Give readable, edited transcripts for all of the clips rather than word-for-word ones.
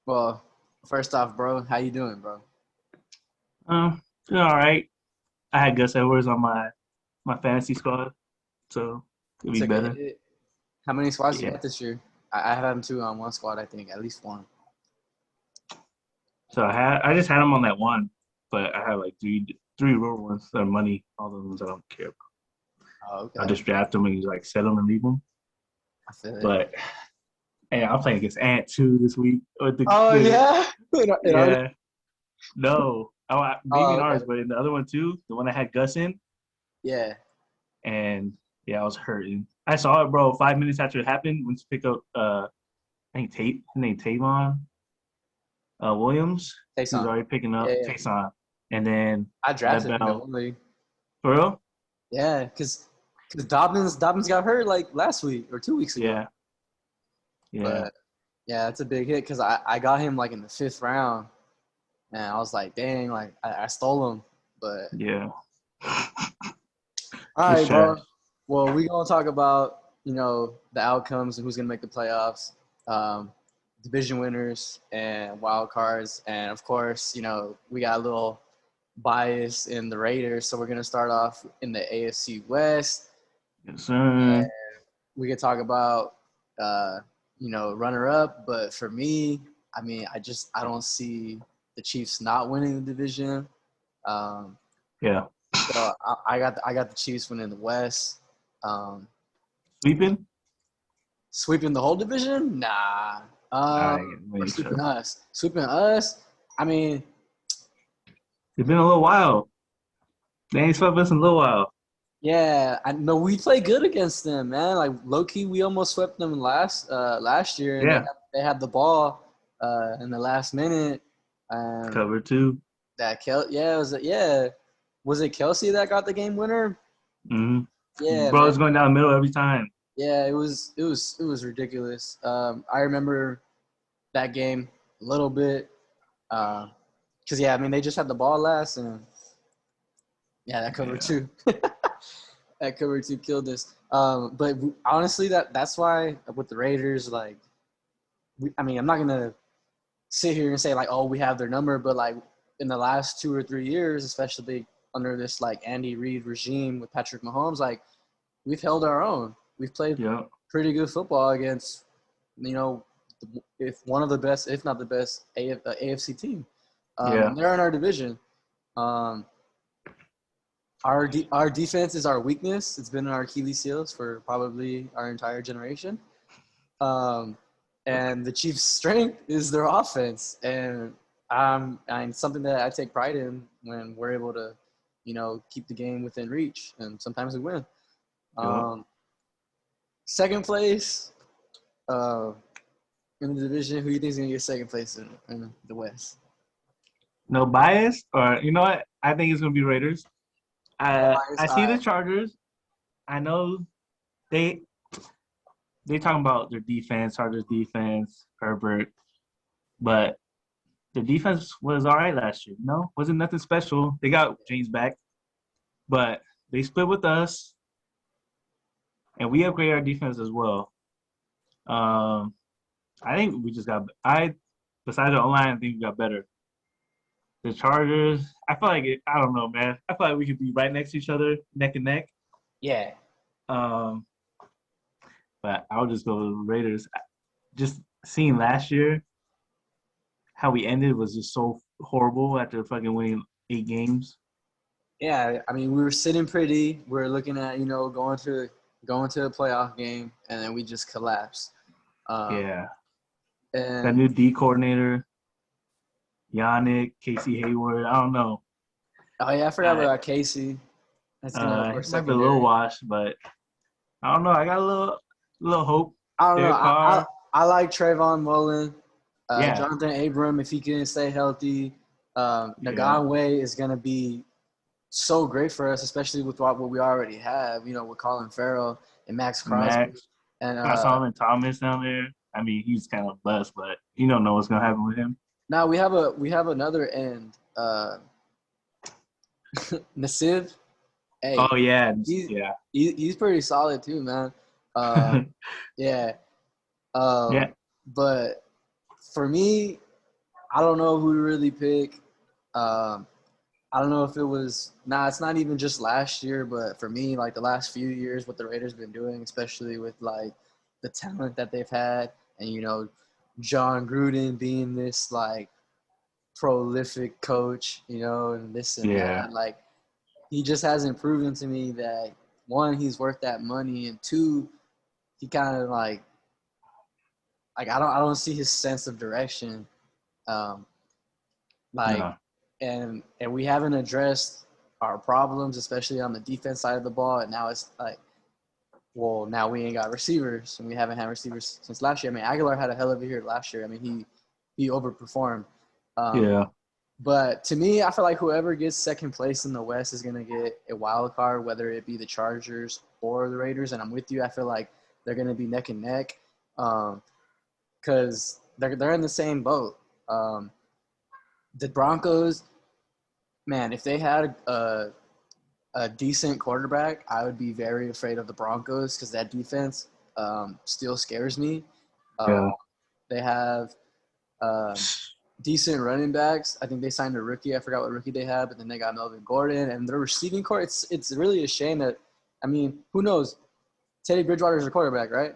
Well, first off, bro, how you doing, bro? Doing all right. I had Gus Edwards on my fantasy squad, so it'll be Took a better. hit. How many squads you Yeah. got this year? I have him too on one squad, I think, at least one. So I just had him on that one, but I had like three real ones that are money. All the ones I don't care about. Oh, I okay. just draft them and you like set them and leave them. I feel it. But hey, I'm playing against Ant two this week. With Oh the yeah, in our yeah no maybe oh in ours, okay, but in the other one too, the one that had Gus in, yeah. and yeah, I was hurting. I saw it, bro. 5 minutes after it happened, when you pick up I think his name Tavon Williams. Takes He was on. already picking Yeah, up yeah. Taysom, and then I that drafted him in bell one league. for real. Yeah, because Dobbins got hurt like last week or 2 weeks ago. Yeah, yeah, But yeah, it's a big hit because I got him like in the fifth round, and I was like, dang, like I stole him. But yeah. all It's right, bro. trash. Well, we gonna talk about the outcomes and who's gonna make the playoffs, um, division winners and wild cards, and of course, we got a little bias in the Raiders, so we're gonna start off in the AFC West. Yes, sir. We could talk about runner up, but for me, I mean, I don't see the Chiefs not winning the division. Um, Yeah, so I got the Chiefs winning the West. Um, sweeping. Sweeping the whole division? Nah. I Or make sweeping sure. us. Sweeping us. I mean, It's been a little while. They ain't swept us in a little while. yeah. I know we play good against them, man. Like low key, we almost swept them last year, and Yeah, they had the ball in the last minute. And cover two. yeah, was it Kelsey that got the game winner? Yeah, Bro, man. it's going down the middle every time. Yeah, it was ridiculous. I remember that game a little bit. Because yeah, I mean they just had the ball last, and yeah, that cover Yeah, two, that cover two killed us. But honestly, that's why with the Raiders, like, I mean, I'm not gonna sit here and say like, oh, we have their number, but like in the last 2 or 3 years, especially under this like Andy Reid regime with Patrick Mahomes, like we've held our own. We've played yeah, pretty good football against, you know, if one of the best, if not the best, AFC team. yeah, And they're in our division. Um, our defense is our weakness. It's been our Achilles heels for probably our entire generation. Um, and the Chiefs' strength is their offense, and something that I take pride in when we're able to, keep the game within reach, and sometimes we win. yeah. Um, Second place uh, in the division. Who do you think is gonna get second place in the West? No bias, or you know what? I think it's gonna be Raiders. No I bias. All see right. the Chargers. I know they they talking about their defense, Chargers defense, Herbert, but the defense was all right last year. No, wasn't nothing special. They got James back, but they split with us, and we upgraded our defense as well. Um, I think we just got. Besides the online, I think we got better. The Chargers, I feel like I don't know, man. I feel like we could be right next to each other, neck and neck. Yeah. Um, but I'll just go with the Raiders. Just seeing last year how we ended was just so horrible after fucking winning 8 games. Yeah. I mean, we were sitting pretty. We are looking at going to a playoff game, and then we just collapsed. Um, Yeah, that and new D coordinator, Yannick, Casey Hayward. I don't know. oh yeah, I forgot I about Casey. That's gonna help our It might be a little secondary. washed, but I don't know. I got a little hope. I don't know. Derek I Carr. I like Trayvon Mullen, Yeah, Jonathan Abram if he can stay healthy. yeah. Naganwe is gonna be so great for us, especially with what we already have. With Colin Farrell and Max Crosby, Max. and I saw him and Thomas down there. I mean, he's kind of bust, but you don't know what's gonna happen with him. now we have another end. Nasiv, hey, Oh yeah, he's yeah, he's pretty solid too, man. Uh, yeah. yeah. But for me. I don't know who to really pick. Um, I don't know if it was it's not even just last year, but for me, like the last few years, what the Raiders been doing, especially with like the talent that they've had, and John Gruden being this like prolific coach, and this and Yeah. that. Like he just hasn't proven to me that one, he's worth that money, and two, he kind of like I don't see his sense of direction. Um, like No. and we haven't addressed our problems, especially on the defense side of the ball. And now it's like, well, now we ain't got receivers, and we haven't had receivers since last year. I mean, Aguilar had a hell of a year last year. I mean, he overperformed. Um, Yeah. but to me, I feel like whoever gets second place in the West is going to get a wild card, whether it be the Chargers or the Raiders. And I'm with you. I feel like they're going to be neck and neck because they're in the same boat. The Broncos, man, if they had a decent quarterback, I would be very afraid of the Broncos because that defense still scares me. Yeah. They have decent running backs. I think they signed a rookie. I forgot what rookie they had, but then they got Melvin Gordon. And their receiving core, it's really a shame that, I mean, who knows? Teddy Bridgewater is a quarterback, right?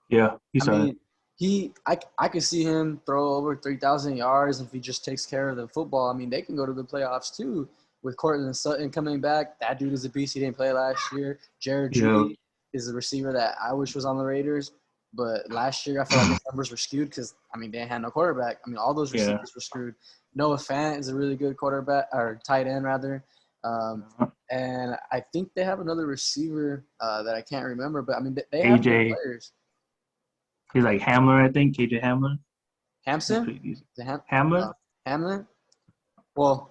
Yeah. He I said it. mean, I could see him throw over 3,000 yards if he just takes care of the football. I mean, they can go to the playoffs too with Cortland Sutton coming back. That dude is a beast. He didn't play last year. Jared Yeah. Judy is a receiver that I wish was on the Raiders. But last year, I feel like his numbers were skewed because, I mean, they had no quarterback. I mean, all those Yeah. receivers were screwed. Noah Fant is a really good quarterback, or tight end, rather. And I think they have another receiver that I can't remember. But, I mean, they have good AJ. players. He's like Hamler, I think. KJ Hamler. He's Hampson? pretty decent. No, Hamler? Hamlin? Well,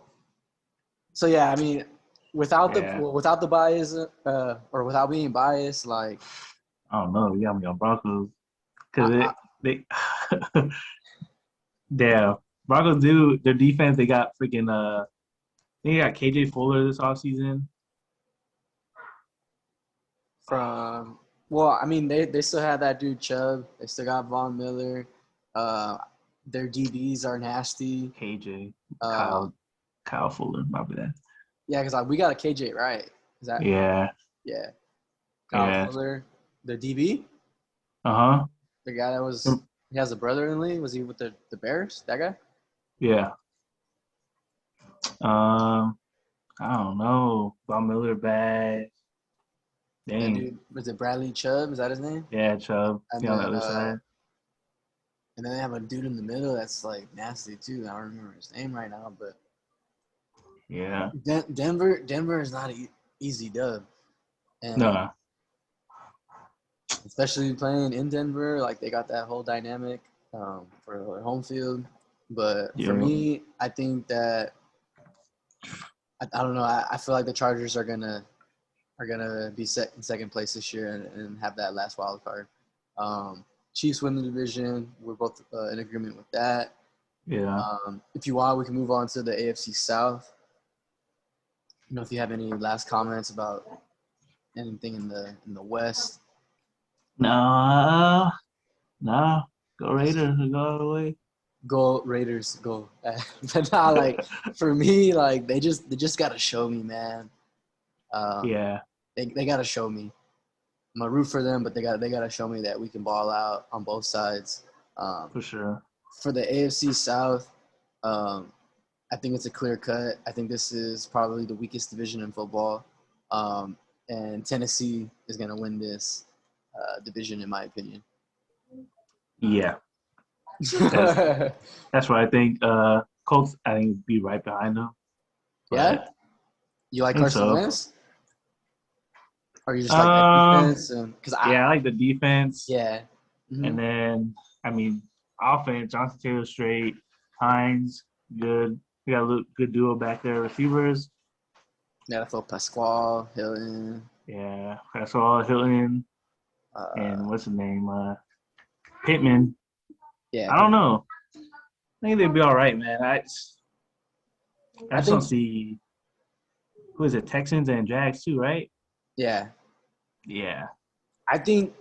so yeah, I mean, Yeah. without the bias, or without being biased, like I don't know. You got me on Broncos. I, Because I, they yeah. Broncos do their defense, they got freaking they got KJ Fuller this offseason. from well, I mean, they still have that dude Chubb. They still got Von Miller. Uh, their DBs are nasty. KJ. Uh, Kyle Fuller, my bad. yeah, because we got a KJ right. Is that Yeah. yeah? Kyle Yeah. Fuller, the DB, Uh-huh. the guy that was he has a brother in the league. Was he with the Bears? That guy? Yeah. Um, I don't know. Von Miller bad. That Dang. dude was it Bradley Chubb? Is that his name? Yeah, Chubb. And He on the then other side. And then they have a dude in the middle that's like nasty too. I don't remember his name right now, but Yeah. Denver is not an easy dub, and No. especially playing in Denver, like they got that whole dynamic for their home field. But for Yeah. me, I think that I don't know. I feel like the Chargers are gonna be set in second place this year and have that last wild card. Chiefs win the division. We're both in agreement with that. Yeah. If you want, we can move on to the AFC South. If you have any last comments about anything in the West. No. No. Go Raiders. Go all the way. Go Raiders, go! But not like for me, like they just gotta show me, man. Yeah. They gotta show me. I'm gonna root for them, but they gotta show me that we can ball out on both sides. For sure. For the AFC South, I think it's a clear cut. I think this is probably the weakest division in football, and Tennessee is gonna win this division, in my opinion. Yeah. That's that's what I think. Colts, I think, be right behind them. Yeah, But you like I think Carson so. Wentz, or you just like that defense? Because Yeah, I like the defense. yeah, mm-hmm. And then, I mean, offense, Johnson Taylor straight, Hines, good. We got a good duo back there. Receivers, Yeah, I feel Pasquale, Hilton. yeah. Pascal, Hilton, and what's his name? Pittman. Yeah, I don't know. I think they'd be all right, man. I just think don't see who is it? Texans and Jags too, right? yeah. Yeah. I think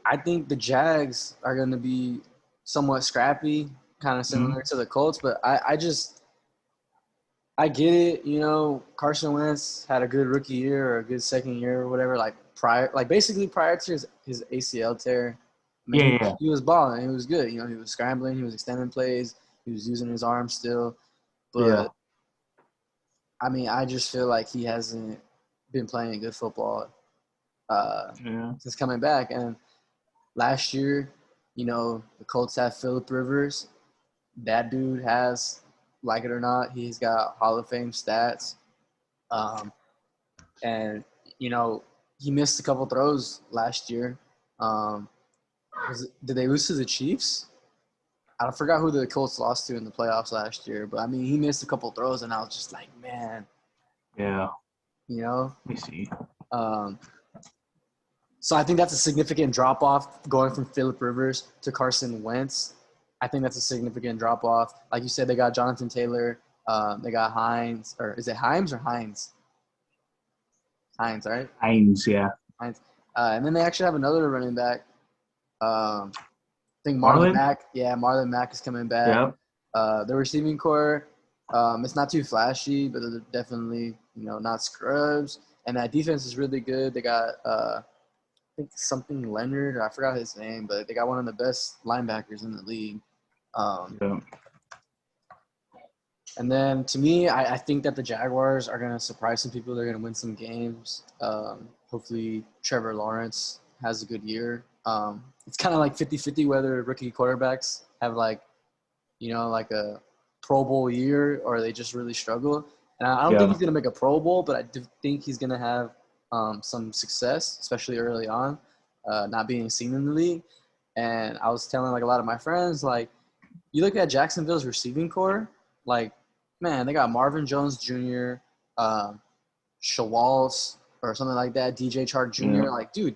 the Jags are going to be somewhat scrappy. kind of similar to the Colts, but I get it. You know, Carson Wentz had a good rookie year or a good second year or whatever. Basically prior to his ACL tear, I mean, Yeah. he was balling. He was good. You know, he was scrambling. He was extending plays. He was using his arm still. Yeah. But I mean, I just feel like he hasn't been playing good football since coming back. And last year, you know, the Colts have Phillip Rivers. That dude has, like it or not, he's got Hall of Fame stats. And, you know, he missed a couple throws last year. Did they lose to the Chiefs? I forgot who the Colts lost to in the playoffs last year. But, I mean, he missed a couple throws, and I was just like, man. Yeah. You know? Let me see. So I think that's a significant drop-off going from Phillip Rivers to Carson Wentz. I think that's a significant drop-off. Like you said, they got Jonathan Taylor. They got Hines. Or is it Himes or Hines? Hines, right? Hines, yeah. Hines. And then they actually have another running back. I think Marlon Marlon? Mack. Yeah, Marlon Mack is coming back. Yep. The receiving core, it's not too flashy, but they're definitely, you know, not scrubs. And that defense is really good. They got I think something Leonard. I forgot his name, but they got one of the best linebackers in the league. Yeah. And then to me, I think that the Jaguars are going to surprise some people. They're going to win some games. Hopefully Trevor Lawrence has a good year. It's kind of like 50-50 whether rookie quarterbacks have like a Pro Bowl year or they just really struggle. And I don't think he's going to make a Pro Bowl, but I do think he's going to have some success, especially early on, not being seen in the league. And I was telling like a lot of my friends, like, you look at Jacksonville's receiving core, like, man, they got Marvin Jones Jr., Shawals or something like that, DJ Chark Jr. Yeah. Like, dude,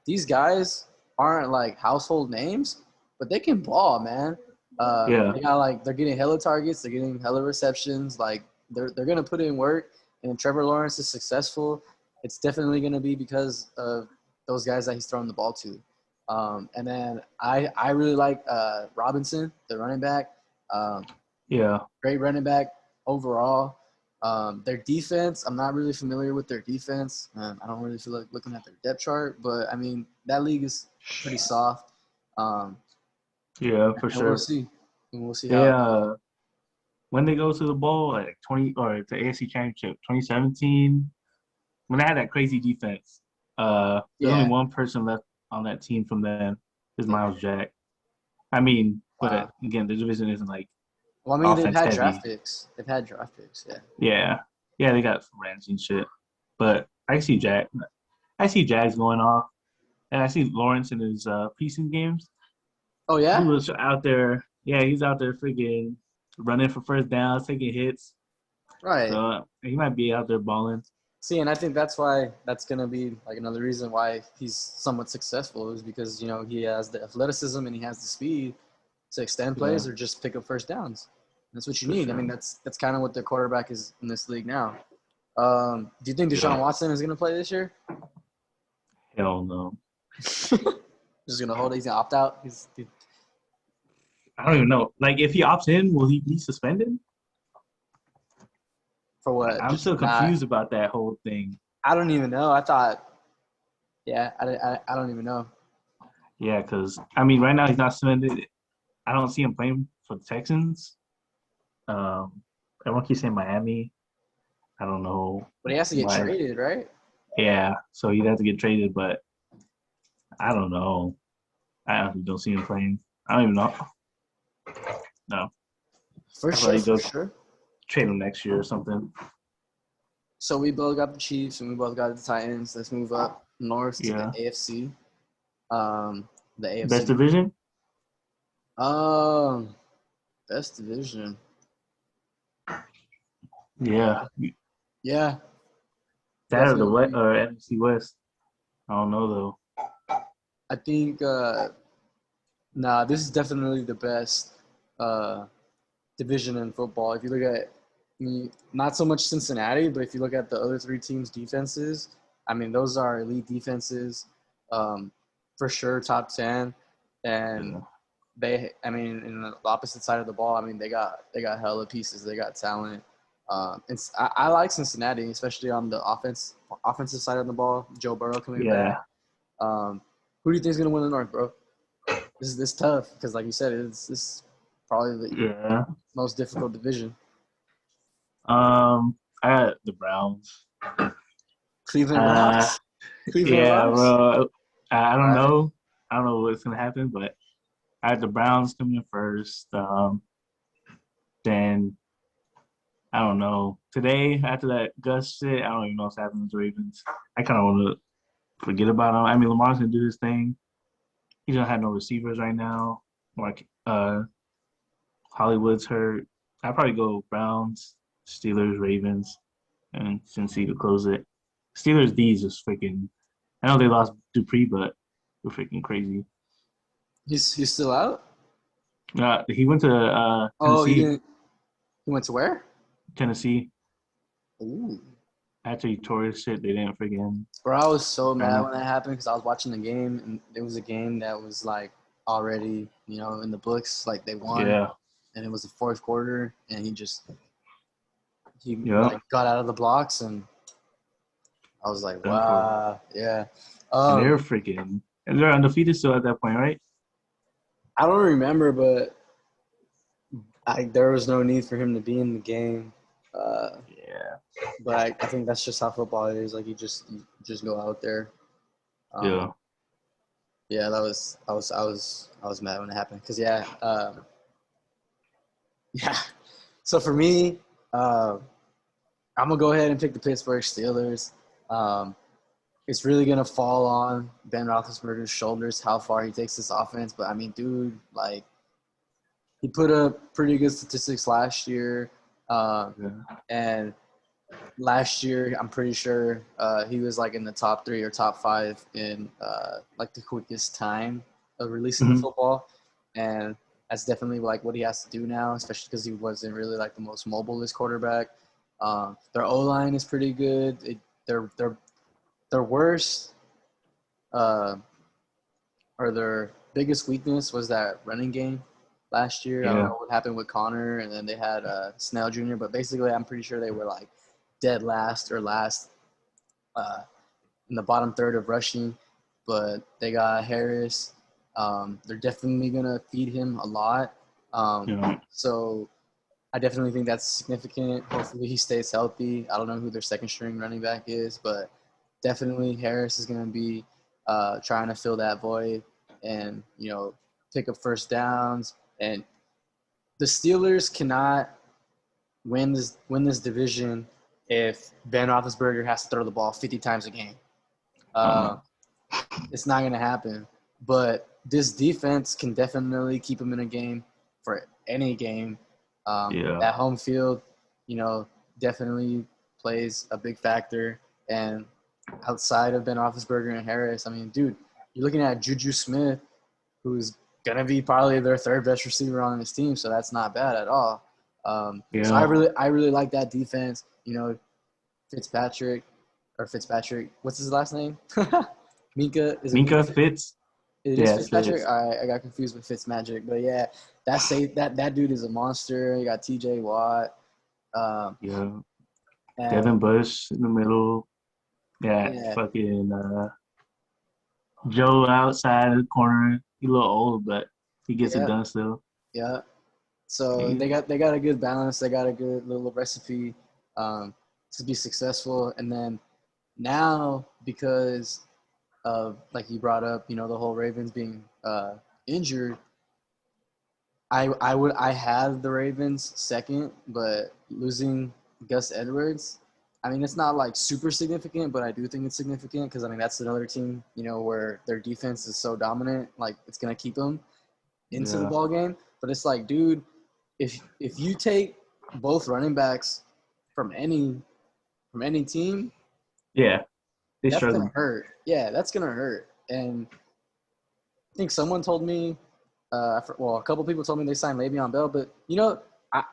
these guys aren't like household names, but they can ball, man. They got like they're getting hella targets, they're getting hella receptions. Like they're gonna put in work. And if Trevor Lawrence is successful, it's definitely gonna be because of those guys that he's throwing the ball to. And then I really like Robinson, the running back. Great running back overall. Their defense, I'm not really familiar with their defense. I don't really feel like looking at their depth chart, but I mean that league is pretty soft. Yeah, for sure. We'll see how. When they go to the bowl, like to AFC Championship, 2017, when they had that crazy defense, there's only one person left on that team from then. Is Miles Jack. I mean, but again, the division isn't like. Well, I mean, they've had draft picks. Yeah. Yeah, they got some Ramsey and shit. But I see Jags going off, and I see Lawrence in his preseason games. Oh yeah, he was out there. Yeah, he's out there freaking running for first downs, taking hits. Right. So he might be out there balling. See, and I think that's gonna be like another reason why he's somewhat successful is because he has the athleticism and he has the speed to extend plays or just pick up first downs. That's what you need. Sure. I mean, that's kind of what the quarterback is in this league now. Do you think Deshaun Watson is going to play this year? Hell no. Just going to hold it? He's going to opt out? I don't even know. Like, if he opts in, will he be suspended? For what? I'm still confused about that whole thing. I don't even know. I thought – yeah, I don't even know. Yeah, because, I mean, right now he's not suspended. I don't see him playing for the Texans. Everyone keeps saying Miami. I don't know. But he has to get traded, right? Yeah, so he'd have to get traded, but I don't know. I don't see him playing. I don't even know. No. For sure. Trade him next year or something. So we both got the Chiefs and we both got the Titans. Let's move up north to the AFC. The AFC. Best division? Best division. Yeah. Yeah. That or the West or NFC West. I don't know though. I think this is definitely the best division in football. If you look at not so much Cincinnati, but if you look at the other three teams' defenses, I mean those are elite defenses. For sure top 10. And I mean, in the opposite side of the ball, I mean, they got hella pieces. They got talent. I like Cincinnati, especially on the offensive side of the ball. Joe Burrow coming Yeah. back. Who do you think is gonna win the North, bro? This tough because, like you said, it's probably the Yeah. most difficult division. I got the Browns. Cleveland Uh, rocks. Cleveland yeah, rocks. bro. I All don't right. know. I don't know what's gonna happen, but I had the Browns coming first. Then I don't know. Today, after that Gus shit, I don't even know what's happening with the Ravens. I kind of want to forget about him. I mean, Lamar's gonna do his thing. He don't have no receivers right now. Like Hollywood's hurt. I'd probably go Browns, Steelers, Ravens, and Cincy to close it. Steelers D's just freaking. I know they lost Dupree, but they're freaking crazy. He's still out. He went to Oh, he Tennessee. didn't. He went to where? Tennessee. Ooh. After he tore his shit, they didn't freaking Bro, I was so sign mad him. when that happened because I was watching the game and it was a game that was like already, in the books, like they won, Yeah, and it was the fourth quarter, and he yeah. like got out of the blocks, and I was like, Done for. wow, yeah. And they're freaking. And they're undefeated still at that point, right? I don't remember, but there was no need for him to be in the game. Yeah, But I think that's just how football is. Like you just go out there. yeah. Yeah, I was mad when it happened because yeah. So for me, I'm gonna go ahead and pick the Pittsburgh Steelers. Um, it's really gonna fall on Ben Roethlisberger's shoulders how far he takes this offense. But I mean, dude, like he put up pretty good statistics last year, Yeah. and last year I'm pretty sure he was like in the top 3 or top 5 in like the quickest time of releasing the Mm-hmm. football, and that's definitely like what he has to do now, especially because he wasn't really like the most mobilest quarterback. Their O line is pretty good. Their worst uh, or their biggest weakness was that running game last year. I don't Yeah. know what happened with Connor, and then they had Snell Jr. But basically, I'm pretty sure they were like dead last or last uh, in the bottom third of rushing. But they got Harris. They're definitely gonna feed him a lot. Yeah. So I definitely think that's significant. Hopefully he stays healthy. I don't know who their second string running back is, but definitely Harris is going to be trying to fill that void and, pick up first downs. And the Steelers cannot win this division if Ben Roethlisberger has to throw the ball 50 times a game. Uh, Uh-uh. it's not going to happen. But this defense can definitely keep him in a game for any game. Yeah. That home field, definitely plays a big factor. And outside of Ben Roethlisberger and Harris, I mean, dude, you're looking at Juju Smith, who's gonna be probably their third best receiver on this team, so that's not bad at all. So Yeah. I really like that defense. Fitzpatrick, what's his last name? Minka, is it Minka? Minka Fitz. It is Yeah, Fitzpatrick. Fitz. All right, I got confused with Fitzmagic, but yeah, that dude is a monster. You got T.J. Watt, um, Yeah. and Devin Bush in the middle. Yeah, yeah, fucking Joe outside the corner. He a little old, but he gets it yeah, done still. yeah. So He, they got a good balance. They got a good little recipe to be successful. And then now, because of like you brought up, the whole Ravens being injured, I had the Ravens second, but losing Gus Edwards, I mean it's not like super significant, but I do think it's significant because I mean that's another team where their defense is so dominant, like it's gonna keep them into the yeah. ball game. But it's like, dude, if you take both running backs from any team, Yeah. They that's gonna struggling. hurt. Yeah, that's gonna hurt. And I think someone told me, a couple people told me they signed Le'Veon Bell, but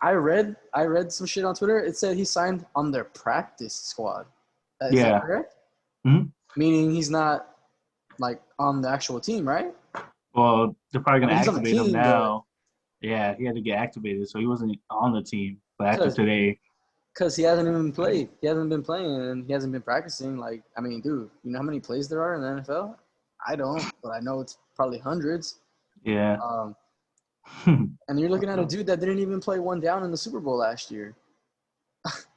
I read some shit on Twitter. It said he signed on their practice squad. Is that Yeah. correct? Hmm. Meaning he's not like on the actual team, right? Well, they're probably I gonna mean, he's on the activate him team, but now. Yeah, he had to get activated, so he wasn't on the team. But after because today, he hasn't even played. He hasn't been playing and he hasn't been practicing. Like, I mean, dude, you know how many plays there are in the NFL? I don't, but I know it's probably hundreds. yeah, Um, and you're looking at a dude that didn't even play one down in the Super Bowl last year.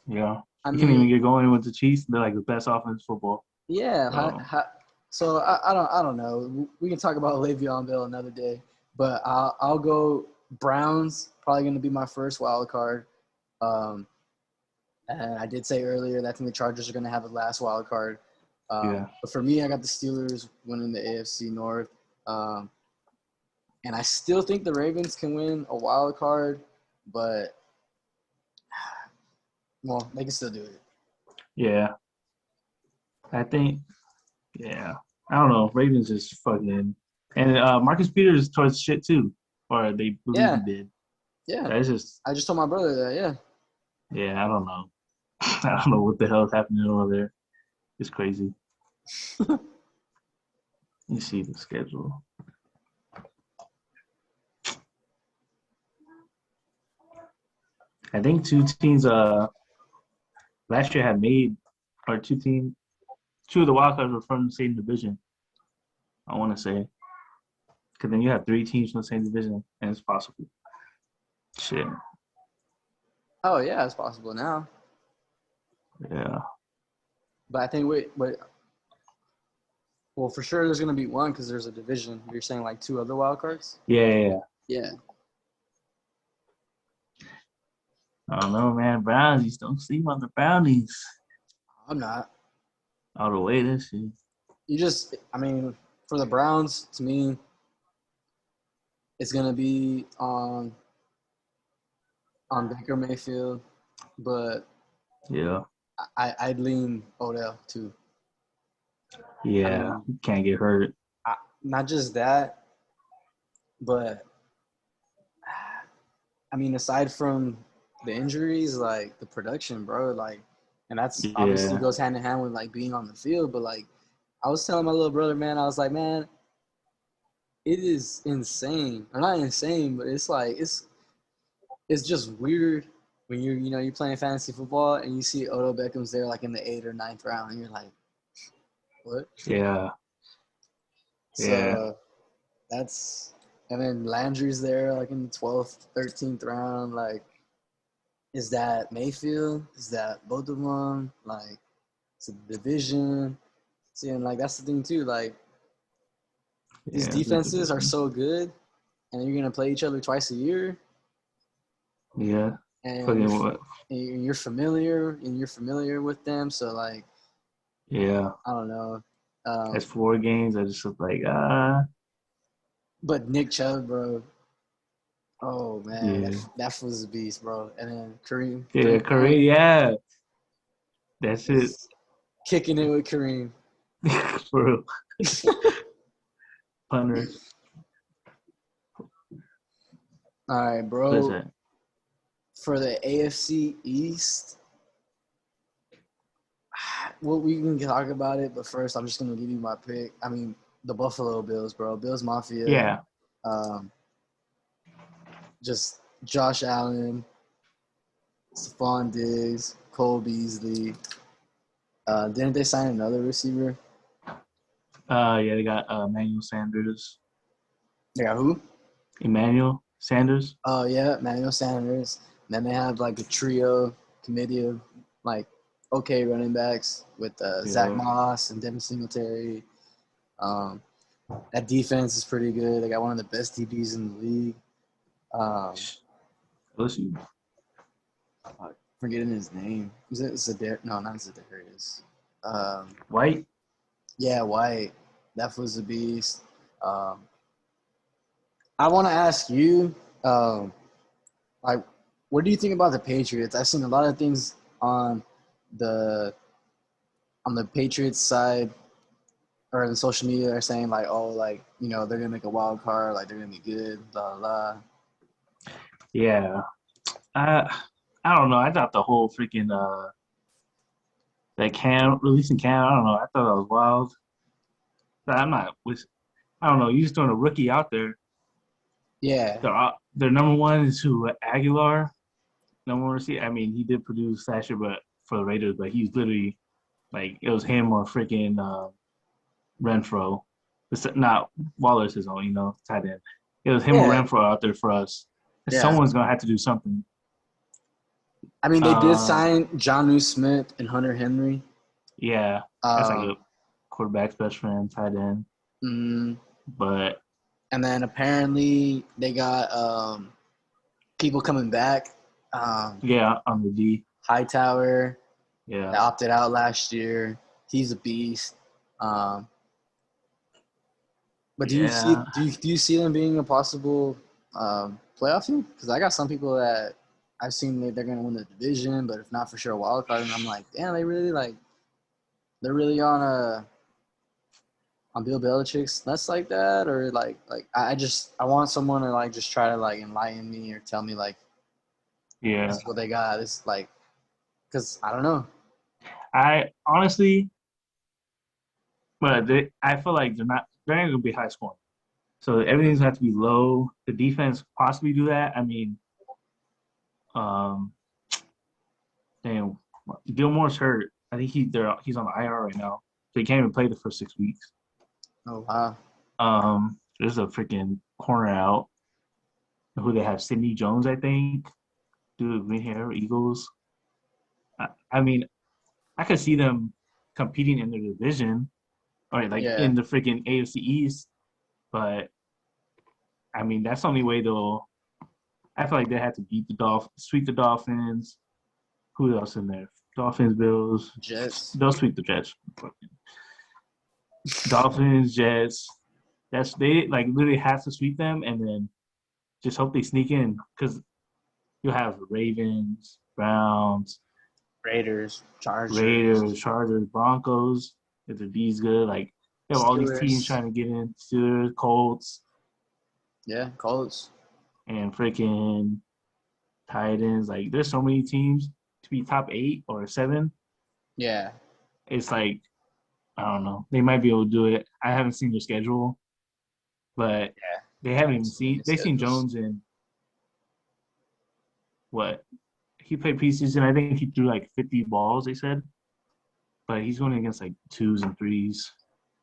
yeah, I he couldn't even mean, get going with the Chiefs. They're like the best offense football. yeah. So So I don't know. We can talk about Le'Veon Bell another day, but I'll go Browns. Probably going to be my first wild card. Um, and I did say earlier that I think the Chargers are going to have the last wild card. yeah, But for me, I got the Steelers winning the AFC North. Um, and I still think the Ravens can win a wild card, but well, they can still do it. yeah. I think, yeah. I don't know. Ravens is fucking, and Marcus Peters towards shit too, or they believe he Yeah, did. yeah. That's just, I just told my brother that. Yeah. yeah. I don't know. I don't know what the hell is happening over there. It's crazy. You see the schedule. I think two teams last year had made or two of the wild cards were from the same division. I want to say because then you have three teams from the same division and it's possible. Shit. Oh yeah, it's possible now. Yeah. But I think wait. Well, for sure, there's gonna be one because there's a division. You're saying like two other wild cards? Yeah. Yeah. Yeah. Yeah. I don't know, man. Brownies don't sleep on the brownies I'm not. all the way this year. I mean, for the Browns, to me, it's gonna be on Baker Mayfield, but Yeah. I'd lean Odell too. I Yeah. mean, Can't get hurt. not just that, but I mean, aside from the injuries, like the production, bro, like, and that's obviously Yeah. goes hand in hand with like being on the field. But like, I was telling my little brother, man, I was like, man, it is insane, or not insane, but it's like it's just weird when you're playing fantasy football and you see Odell Beckham's there like in the 8th or ninth round, and you're like, what? Yeah. Yeah. So that's and then Landry's there like in the 12th, 13th round, like. Is that Mayfield? Is that both of them? Like, it's a division. See, and like that's the thing too. Like these Yeah. It's a defenses are division. so good, and you're gonna play each other twice a year, Yeah. and Fucking what? you're familiar with them. So like, Yeah. I don't know. That's Um, 4 games. I just was like, but Nick Chubb, bro. Oh man, yeah. that was a beast, bro. And then Yeah. Kareem Korea. Hunt Yeah. That's it. is kicking it with Kareem. For real. Punter. All right, What is bro. that? For the AFC East, well, we can talk about it, but first, I'm just gonna give you my pick. I mean, the Buffalo Bills, bro. Bills Mafia. Yeah. Um, just Josh Allen, Stephon Diggs, Cole Beasley. Didn't they sign another receiver? Yeah, they got Emmanuel Sanders. They got who? Emmanuel Sanders. Oh yeah, Manuel Sanders. And then they have like a committee of like okay running backs with Zach Yeah. Moss and Devin Singletary. Um, that defense is pretty good. They got one of the best DBs in the league. LSU. Forgetting his name. Is it Zadar? No, not Zadarius. White. Yeah, White. That was a beast. Um, I want to ask you, like, what do you think about the Patriots? I've seen a lot of things the on the Patriots side or in social media are saying like, oh, like they're gonna make a wild card, like they're gonna be good, blah blah. Yeah. I I don't know. I thought the whole freaking that Cam releasing Cam. I don't know. I thought that was wild. But I'm not. I don't know. You just throwing a rookie out there. Yeah, Their number one is who Aguilar. Number one receiver. I mean, he did produce last year, but for the Raiders, but he's literally like it was him or freaking Renfro. It's not Waller's his own, tight end. It was him or yeah, Renfro out there for us. And yeah. someone's gonna have to do something. I mean, they did Uh, sign Jonnu Smith and Hunter Henry. yeah, that's like a Um, quarterback's best friend, tight end. mm, But and then apparently they got people coming back. yeah, on the D, Hightower yeah, that opted out last year. He's a beast. Um, but yeah, do you see them being a possible playoff team? Because I got some people that I've seen they're going to win the division, but if not for sure a wild card, and I'm like, damn, they're really on Bill Belichick's nuts like that, or like I want someone to like just try to like enlighten me or tell me like yeah. this is what they got. It's like because I don't know. I honestly, I feel like they're not gonna be high scoring. So everything's gonna have to be low. The defense possibly do that. I mean, um, damn, Gilmore's hurt. I think he's on the IR right now, so he can't even play the first 6 weeks. Oh wow, There's a freaking corner out who they have Sidney Jones, I think, do the green hair Eagles. I mean, I could see them competing in the division or like yeah, in the freaking AFC East, but I mean that's the only way they'll. I feel like they have to beat the sweep the Dolphins. Who else in there? Dolphins, Bills. Jets. They'll sweep the Jets. Dolphins, Jets. They like literally have to sweep them and then just hope they sneak in because you'll have Ravens, Browns, Raiders, Chargers, Raiders, Chargers, Broncos. If the D's good, like they have all these teams Steelers. trying to get in. Steelers, Colts, Yeah, Colts. and freaking Titans. Like there's so many teams to be top 8 or 7. Yeah, It's like I don't know. They might be able to do it. I haven't seen their schedule, but yeah. they I haven't haven't even seen seen. any They've seen schedules. Jones in what he played preseason. I think he threw like 50 balls. They said, but he's going against like 2s and 3s.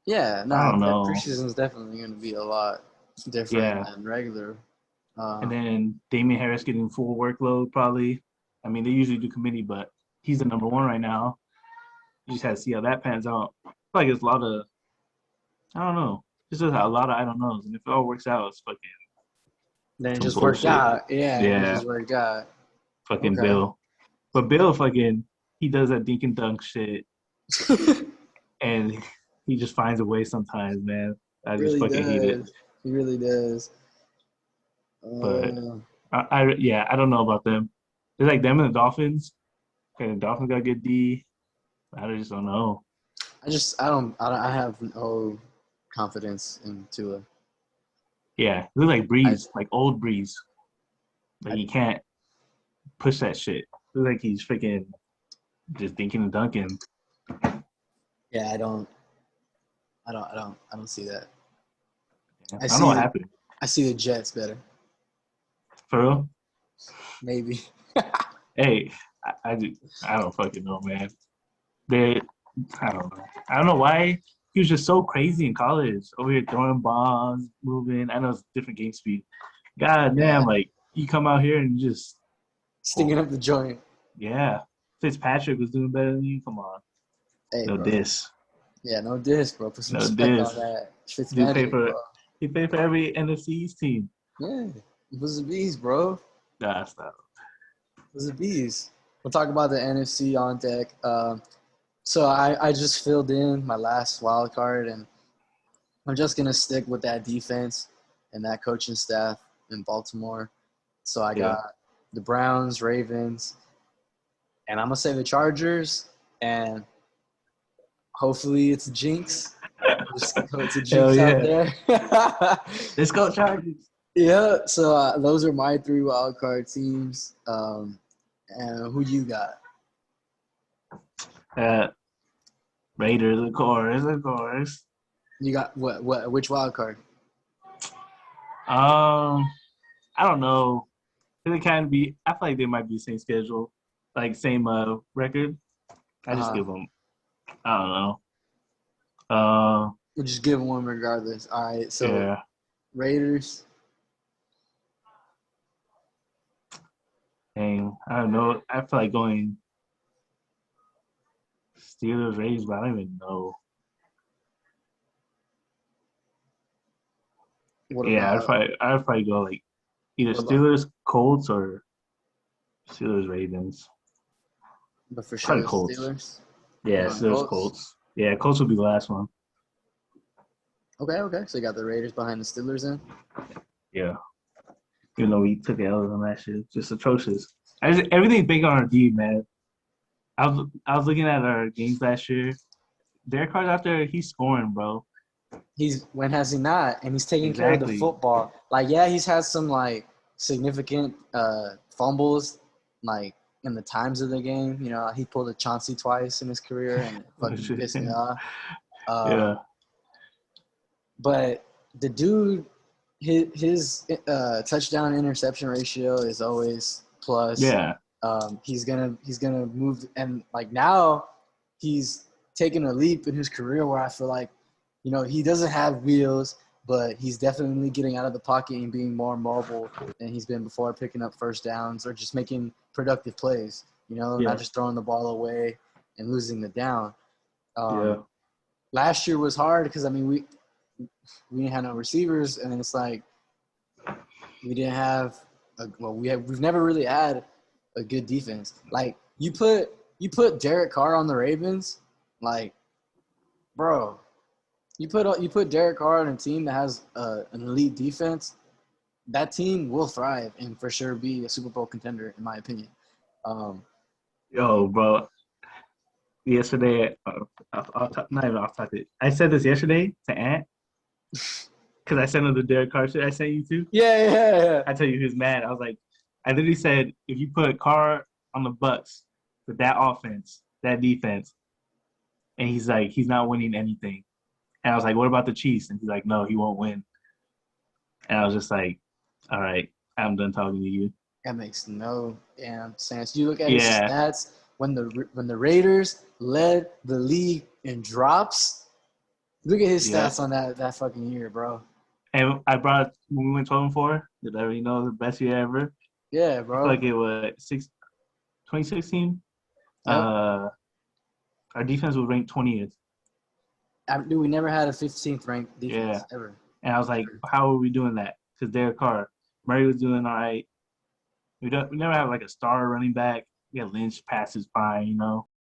Yeah, I no, don't that know. preseason is definitely going to be a lot different Yeah, than regular. and Uh, then Damian Harris getting full workload probably. I mean, they usually do committee, but he's the number one right now. You just have to see how that pans out. I feel like it's a lot of I don't know. It's just a lot of I don't knows, and if it all works out, it's fucking then it some just worked bullshit. out. Yeah, it Yeah, just worked out. fucking Okay. Bill. But Bill fucking he does that dink and dunk shit, and he just finds a way sometimes, man. I just Really fucking hate it. does. He really does. But Uh, yeah, I don't know about them. It's like them and the Dolphins. Okay, the Dolphins got good D. I just don't know. I have no confidence in Tua. Yeah, it looks like I, Breeze, like old Breeze. Like I he can't push that shit. Looks like he's freaking just dinking and dunking. yeah, I don't see that. Yeah, I I don't know see what the, happened. I see the Jets better. For real? Maybe. Hey, I don't fucking know, man. They, I don't know. I don't know why he was just so crazy in college. Over here throwing bombs, moving. I know it's different game speed. God Yeah. damn, like you come out here and just, Sticking up the joint. yeah. Fitzpatrick was doing better than you. Come on, Hey, no bro. diss, Yeah, no diss, bro. Put some no respect on diss. that. Dude pay Fitzmagic, for bro. he paid for every NFC East team. Yeah. It was the bees, bro. It Nah, stop. was the bees. We'll talk about the NFC on deck. So I just filled in my last wild card, and I'm just going to stick with that defense and that coaching staff in Baltimore. So I Yeah. got the Browns, Ravens, and I'm going to say the Chargers, and hopefully it's a jinx. Just it's a Hell jinx out yeah. there. Let's go Chargers. Yeah, so those are my three wild card teams. And who you got? Uh, Raiders, of course, of course. You got what? Which wild card? I don't know. They kind of be. I feel like they might be the same schedule, like same record. I just Uh-huh. give them. I don't know. Uh, We'll just give one regardless. All right. So yeah. Raiders. Dang, I don't know. I feel like going Steelers Raiders, but I don't even know. What Yeah, about I'd probably go like either what about? Steelers Colts or Steelers Ravens. But for sure Probably the Colts. Steelers. You Yeah, going Steelers Colts? Colts. Yeah, Colts will be the last one. Okay, okay. So you got the Raiders behind the Steelers then? Yeah, even though we took L's on that shit, just atrocious. Everything big on our D, man. I was looking at our games last year. Derek Carr's out there, he's scoring, bro. He's when has he not? And he's taking care of the Exactly. football. Like, yeah, he's had some like significant fumbles, like in the times of the game. You know, he pulled a Chauncey twice in his career, and it fucking pissed me off. Yeah, But the dude, his touchdown interception ratio is always plus. yeah, He's gonna move, and like now he's taking a leap in his career where I feel like, you know, he doesn't have wheels, but he's definitely getting out of the pocket and being more mobile than he's been before, picking up first downs or just making productive plays. You know, not yeah, just throwing the ball away and losing the down. yeah, Um, Last year was hard because I mean we didn't have no receivers, and it's like we didn't have we've never really had a good defense. Like you put Derek Carr on the Ravens, like bro, you put Derek Carr on a team that has an elite defense. That team will thrive and for sure be a Super Bowl contender, in my opinion. Um, Yo, bro. Yesterday, not even off topic. I said this yesterday to Ant because I sent him the Derek Carr shit I sent you to. yeah, yeah, yeah. I tell you, he was mad. I was like, I literally said, if you put Carr on the Bucks with that offense, that defense, and he's like, he's not winning anything. And I was like, what about the Chiefs? And he's like, no, he won't win. And I was just like, all right, I'm done talking to you. That makes no damn sense. You look at his Yeah, stats when the Raiders led the league in drops. Look at his yeah. stats on that fucking year, bro. And I brought when we went 12-4. Did I already know the best year ever? Yeah, I feel bro. like it was 2016. Yep. Our defense was ranked 20th. Dude, we never had a 15th ranked Yeah, defense ever. and I was like, Ever. how are we doing that? Because Derek Carr, Murray was doing all right. We never have like a star running back. Yeah, Lynch passes fine, you know.